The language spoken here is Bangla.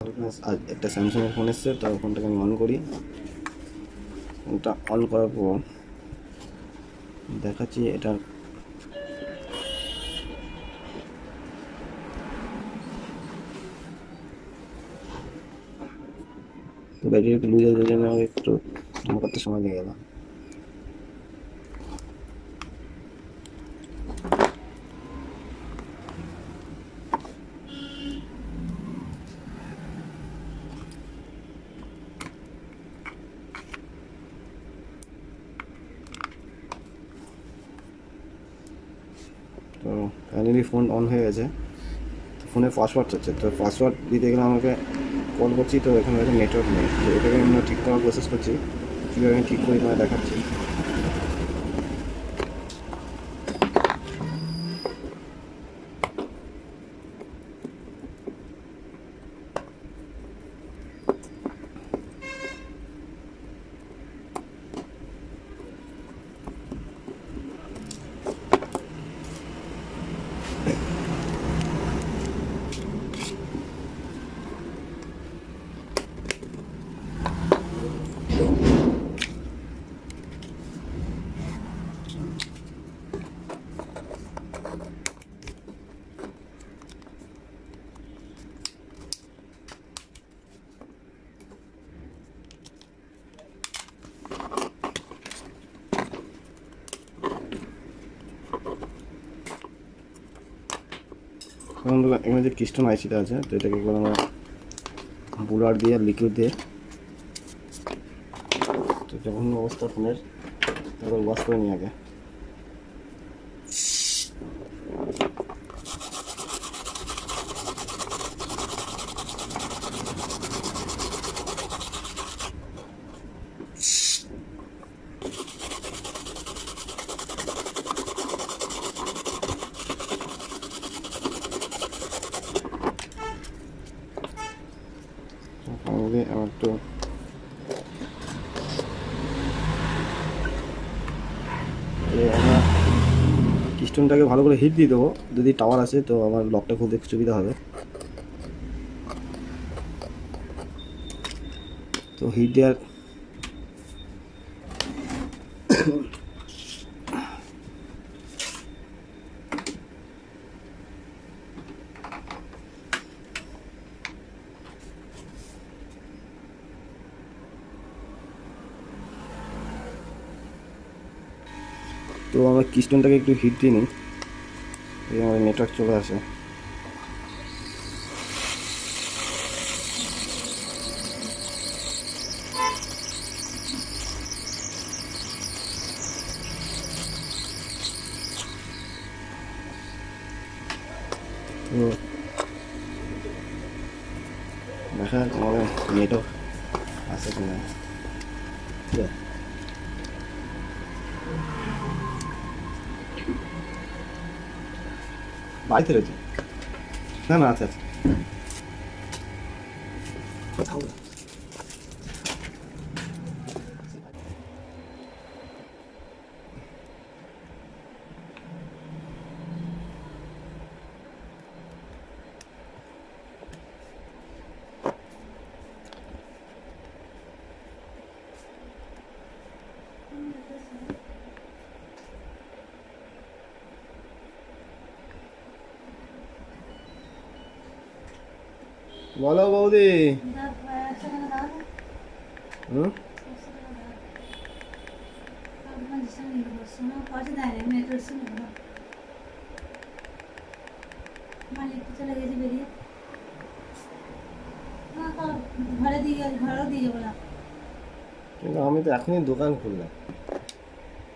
আজ একটা স্যামসাংয়ের ফোন এসছে, তো ফোনটাকে আমি অন করি। ফোনটা অন করার পর দেখাচ্ছি এটা তো ব্যাটারি একটু লুজ আছে, জন্য আমাকে একটু অন করতে সময় লেগে গেল। তো ফাইনালি ফোন অন হয়ে গেছে। তো ফোনে পাসওয়ার্ড চাচ্ছে, তো পাসওয়ার্ড দিতে গেলে আমাকে কল করছি, তো এখানে একটা নেটওয়ার্ক নেই। তো এটাকে আমি ঠিক করার প্রসেস করছি, কীভাবে আমি ঠিক করি তোমায় দেখাচ্ছি। এখানে যে কিস্টোন আইসিটা আছে, তো এটাকে একবার আমরা বুলার দিয়ে লিকুইড দিয়ে তো যখন অবস্থা ফোনের তারপর ওয়াশ করে নিই আগে। ফাইনালি আমার একটু আমরা কিস্টোনটাকে ভালো করে হিট দিয়ে দেবো, যদি টাওয়ার আসে তো আমার লকটা খুলতে সুবিধা হবে। তো হিট দেওয়ার তো আমরা কিস্টোনটাকে একটু হিট দিয়ে নিই, আমাদের নেটওয়ার্ক চলে আসে। তো দেখা যাক আমাদের নেটওয়ার্ক আছে কিনা। বাড়িতে রয়েছে না, না আছে আছে। বলো বৌদি। হুম ঘরে দিয়ে যাবো না। কিন্তু আমি তো এখনই দোকান খুললাম।